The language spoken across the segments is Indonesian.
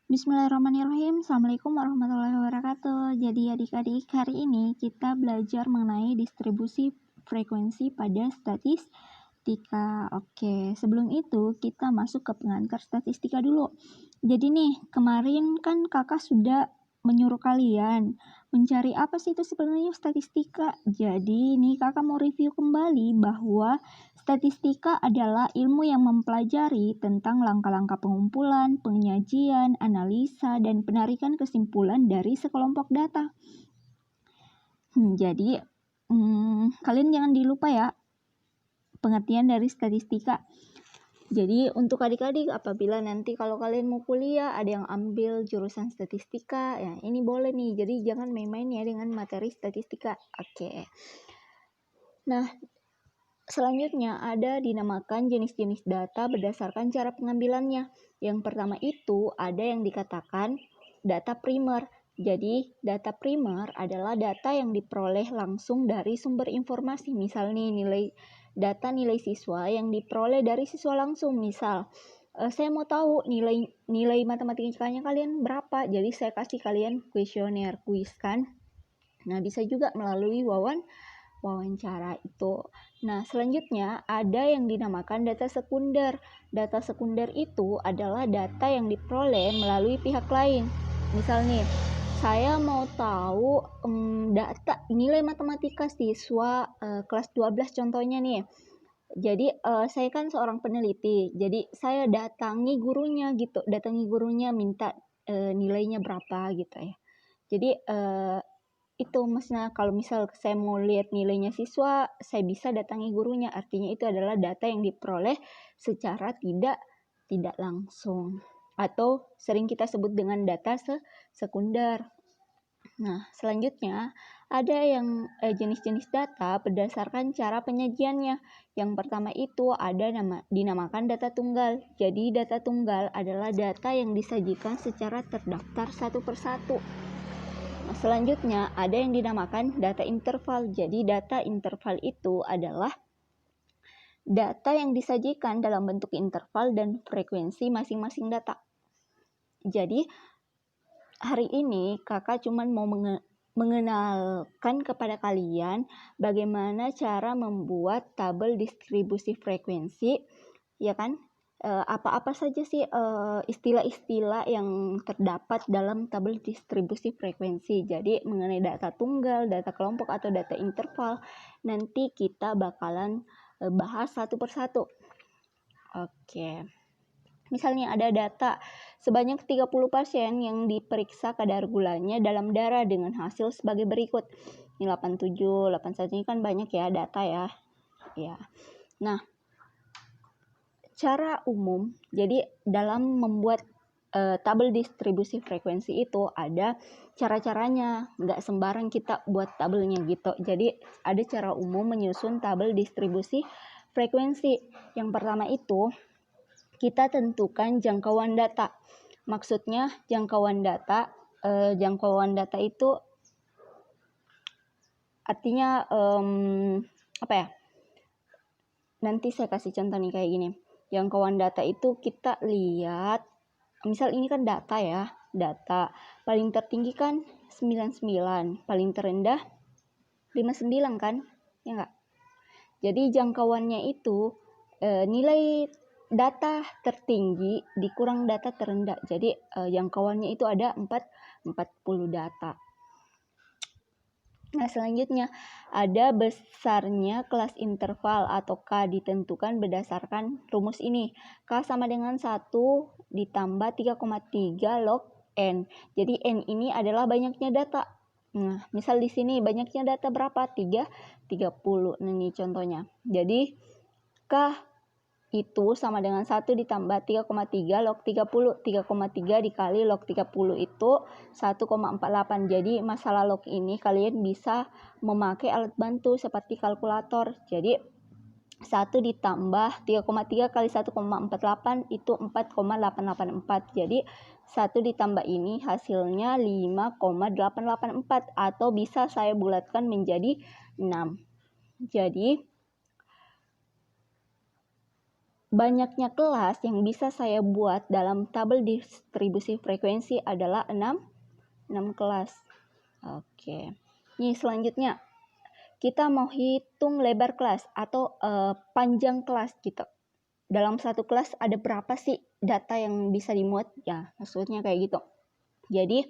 Bismillahirrahmanirrahim. Assalamualaikum warahmatullahi wabarakatuh. Jadi adik-adik, hari ini kita belajar mengenai distribusi frekuensi pada statistika. Oke, sebelum itu kita masuk ke pengantar statistika dulu. Jadi nih, kemarin kan kakak sudah menyuruh kalian mencari apa sih itu sebenarnya statistika. Jadi nih kakak mau review kembali bahwa statistika adalah ilmu yang mempelajari tentang langkah-langkah pengumpulan, penyajian, analisa, dan penarikan kesimpulan dari sekelompok data. Jadi, kalian jangan dilupa ya pengertian dari statistika. Jadi untuk adik-adik apabila nanti kalau kalian mau kuliah ada yang ambil jurusan statistika, ya ini boleh nih. Jadi jangan main-main ya dengan materi statistika. Oke. Nah, selanjutnya ada dinamakan jenis-jenis data berdasarkan cara pengambilannya. Yang pertama itu ada yang dikatakan data primer. Jadi data primer adalah data yang diperoleh langsung dari sumber informasi. Misal nih data nilai siswa yang diperoleh dari siswa langsung. Misal saya mau tahu nilai matematikanya kalian berapa. Jadi saya kasih kalian kuesioner, kuis kan. Nah, bisa juga melalui wawancara itu. Nah, selanjutnya ada yang dinamakan data sekunder. Data sekunder itu adalah data yang diperoleh melalui pihak lain. Misal nih, saya mau tahu data nilai matematika siswa kelas 12 contohnya nih. Jadi saya kan seorang peneliti. Jadi saya datangi gurunya gitu. Datangi gurunya minta nilainya berapa gitu ya. Jadi itu maksudnya kalau misal saya mau lihat nilainya siswa, saya bisa datangi gurunya. Artinya itu adalah data yang diperoleh secara tidak langsung atau sering kita sebut dengan data sekunder. Nah, selanjutnya ada yang jenis-jenis data berdasarkan cara penyajiannya. Yang pertama itu ada dinamakan data tunggal. Jadi data tunggal adalah data yang disajikan secara terdaftar satu persatu. Nah, selanjutnya ada yang dinamakan data interval. Jadi data interval itu adalah data yang disajikan dalam bentuk interval dan frekuensi masing-masing data. Jadi hari ini kakak cuma mau mengenalkan kepada kalian bagaimana cara membuat tabel distribusi frekuensi, ya kan? Apa-apa saja sih istilah-istilah yang terdapat dalam tabel distribusi frekuensi. Jadi mengenai data tunggal, data kelompok atau data interval nanti kita bakalan bahas satu persatu. Oke. Misalnya ada data sebanyak 30 pasien yang diperiksa kadar gulanya dalam darah dengan hasil sebagai berikut. Ini 87, 81 ini kan banyak ya data ya. Ya. Nah, cara umum, jadi dalam membuat tabel distribusi frekuensi itu ada cara-caranya, nggak sembarang kita buat tabelnya gitu. Jadi ada cara umum menyusun tabel distribusi frekuensi. Yang pertama itu kita tentukan jangkauan data. Maksudnya jangkauan data itu artinya apa ya? Nanti saya kasih contoh nih kayak gini. Jangkauan data itu kita lihat, misal ini kan data ya, data paling tertinggi kan 99, paling terendah 59 kan, ya enggak? Jadi jangkauannya itu nilai data tertinggi dikurang data terendah. Jadi jangkauannya itu ada 40 data. Nah, selanjutnya ada besarnya kelas interval atau K ditentukan berdasarkan rumus ini. K sama dengan 1 ditambah 3,3 log N. Jadi N ini adalah banyaknya data. Nah, misal di sini banyaknya data berapa? 30. Nah, ini contohnya. Jadi K itu sama dengan 1 ditambah 3,3 log 30. 3,3 dikali log 30 itu 1,48. Jadi masalah log ini kalian bisa memakai alat bantu seperti kalkulator. Jadi 1 ditambah 3,3 kali 1,48 itu 4,884. Jadi 1 ditambah ini hasilnya 5,884 atau bisa saya bulatkan menjadi 6. Jadi banyaknya kelas yang bisa saya buat dalam tabel distribusi frekuensi adalah 6 kelas. Oke. Nih selanjutnya kita mau hitung lebar kelas atau panjang kelas gitu. Dalam satu kelas ada berapa sih data yang bisa dimuat? Ya, maksudnya kayak gitu. Jadi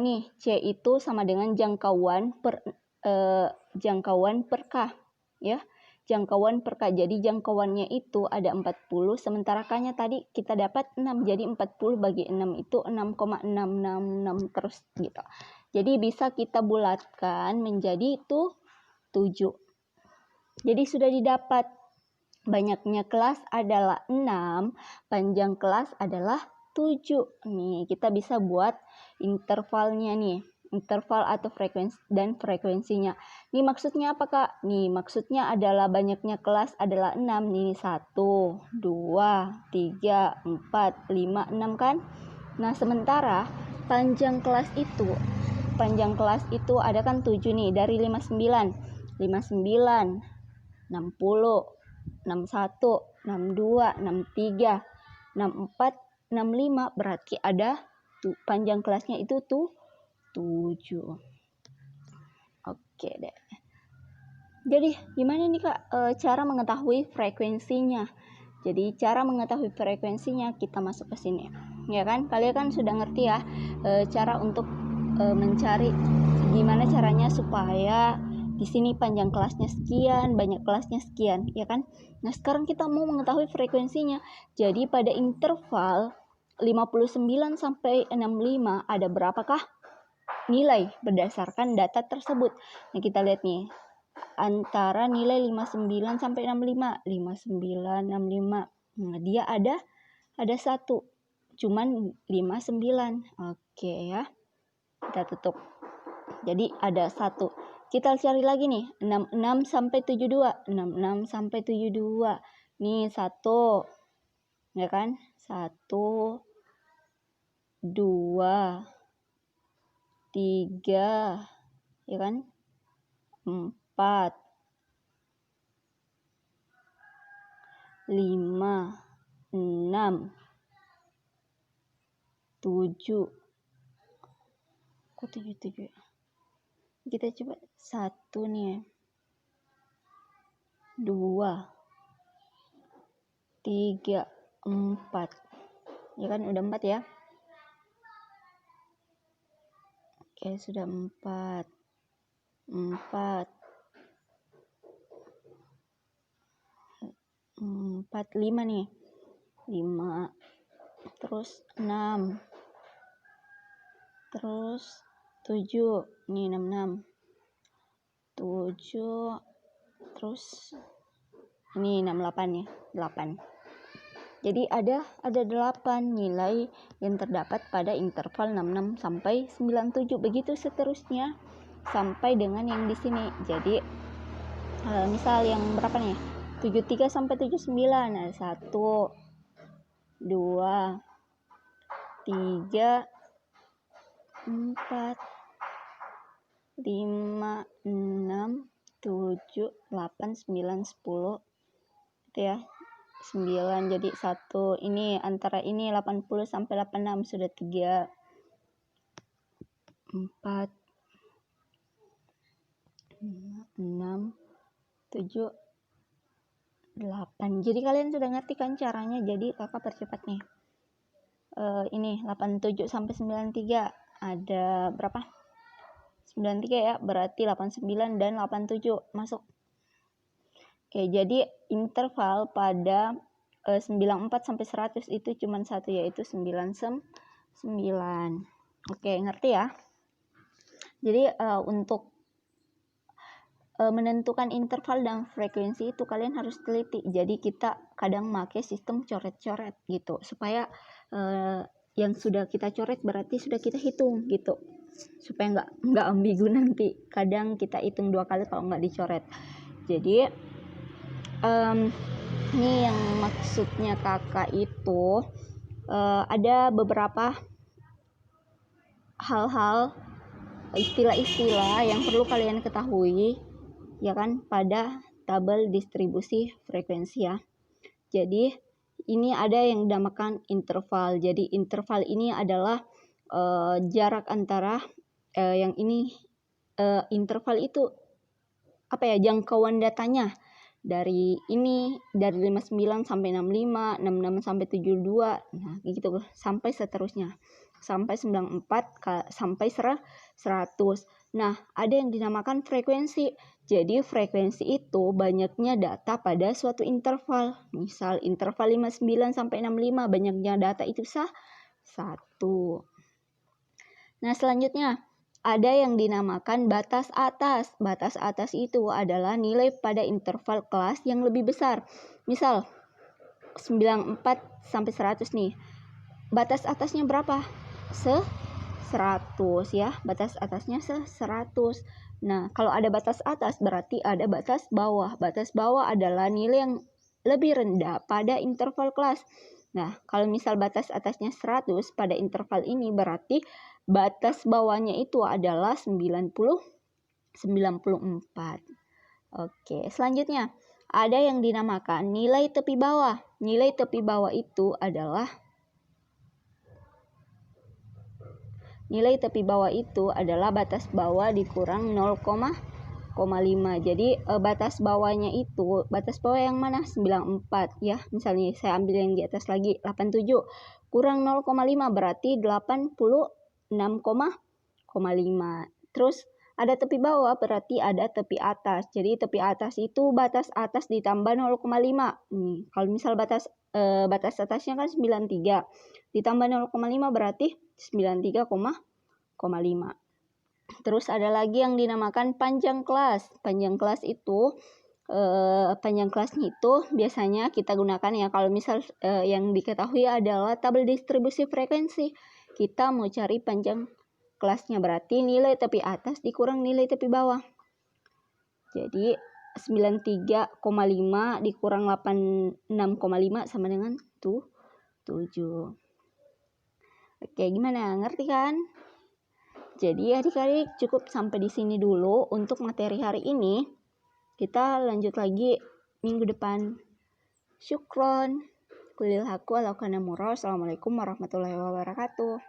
nih C itu sama dengan jangkauan per K ya. Jangkauan per K. Jadi jangkauannya itu ada 40, sementara K-nya tadi kita dapat 6. Jadi 40 bagi 6 itu 6,666 terus gitu. Jadi bisa kita bulatkan menjadi itu 7. Jadi sudah didapat banyaknya kelas adalah 6, panjang kelas adalah 7. Nih, kita bisa buat intervalnya nih. Interval atau frekuensinya. Nih maksudnya apa Kak? Nih maksudnya adalah banyaknya kelas adalah 6. Nih 1, 2, 3, 4, 5, 6 kan? Nah sementara panjang kelas itu ada kan 7 nih dari 59, 60, 61, 62, 63, 64, 65, berarti ada panjang kelasnya itu tuh 7. Oke deh. Jadi gimana nih Kak cara mengetahui frekuensinya? Jadi cara mengetahui frekuensinya kita masuk ke sini. Ya kan? Kalian kan sudah ngerti ya cara untuk mencari gimana caranya supaya di sini panjang kelasnya sekian, banyak kelasnya sekian, ya kan? Nah, sekarang kita mau mengetahui frekuensinya. Jadi pada interval 59 sampai 65 ada berapakah nilai berdasarkan data tersebut? Nah, kita lihat nih. Antara nilai 59 sampai 65. 59, 65. Nah, dia ada 1. Cuman 59. Oke ya. Kita tutup. Jadi ada 1. Kita cari lagi nih, 66 sampai 72. 66 sampai 72. Nih 1. Ya kan? 1, 2, 3. Ya kan? 4, 5, 6, 7. Kok 7 ya? Kita coba 1 nih. 2, 3, 4. Ya kan udah 4 ya. Oke, sudah 4. 4, 5 nih. 5. Terus 6. Terus 7. Nih 66. 7. Terus ini 68 ya. 8. Jadi ada 8 nilai yang terdapat pada interval 66 sampai 97. Begitu seterusnya sampai dengan yang di sini. Jadi misal yang berapa nih? 73 sampai 79. Ada 1, 2, 3, 4, 5, 6, 7, 8, 9, 10. Itu ya. 9. Jadi 1 ini antara ini 80 sampai 86 sudah 3, 4, 5, 6, 7, 8. Jadi kalian sudah ngerti kan caranya. Jadi kakak percepat nih. Ini 87 sampai 93 ada berapa? 93 ya, berarti 89 dan 87 masuk. Oke, jadi interval pada 94 sampai 100 itu cuma 1, yaitu 99. Oke, ngerti ya? Jadi untuk menentukan interval dan frekuensi itu kalian harus teliti. Jadi kita kadang pakai sistem coret-coret gitu supaya yang sudah kita coret berarti sudah kita hitung gitu, supaya nggak ambigu nanti. Kadang kita hitung 2 kali kalau nggak dicoret. Jadi ini yang maksudnya kakak itu ada beberapa hal-hal, istilah-istilah yang perlu kalian ketahui, ya kan, pada tabel distribusi frekuensi ya. Jadi ini ada yang dinamakan interval. Jadi interval ini adalah jarak antara yang ini interval itu jangkauan datanya dari 59 sampai 65, 66 sampai 72, nah gitu sampai seterusnya sampai 94 sampai 100. Nah, ada yang dinamakan frekuensi. Jadi frekuensi itu banyaknya data pada suatu interval. Misal interval 59 sampai 65 banyaknya data itu 1. Nah, selanjutnya ada yang dinamakan batas atas. Batas atas itu adalah nilai pada interval kelas yang lebih besar. Misal 94 sampai 100 nih. Batas atasnya berapa? 100 ya. Batas atasnya 100. Nah, kalau ada batas atas berarti ada batas bawah. Batas bawah adalah nilai yang lebih rendah pada interval kelas. Nah, kalau misal batas atasnya 100 pada interval ini berarti batas bawahnya itu adalah 94. Oke, selanjutnya ada yang dinamakan nilai tepi bawah. Nilai tepi bawah itu adalah batas bawah dikurang 0,5. Jadi batas bawahnya itu, batas bawah yang mana? 94 ya. Misalnya saya ambil yang di atas lagi, 87 kurang 0,5 berarti 86,5. Terus ada tepi bawah berarti ada tepi atas. Jadi tepi atas itu batas atas ditambah 0,5. Nih, kalau misal batas atasnya kan 93. Ditambah 0,5 berarti 93,5. Terus ada lagi yang dinamakan panjang kelas. Panjang kelas itu panjang kelasnya itu biasanya kita gunakan ya kalau misal yang diketahui adalah tabel distribusi frekuensi. Kita mau cari panjang kelasnya berarti nilai tepi atas dikurang nilai tepi bawah. Jadi 93,5 dikurang 86,5 sama dengan 7. Oke, gimana? Ngerti kan? Jadi adik-adik cukup sampai di sini dulu untuk materi hari ini. Kita lanjut lagi minggu depan. Syukron. Kulil haqqu ala kana murad. Assalamualaikum warahmatullahi wabarakatuh.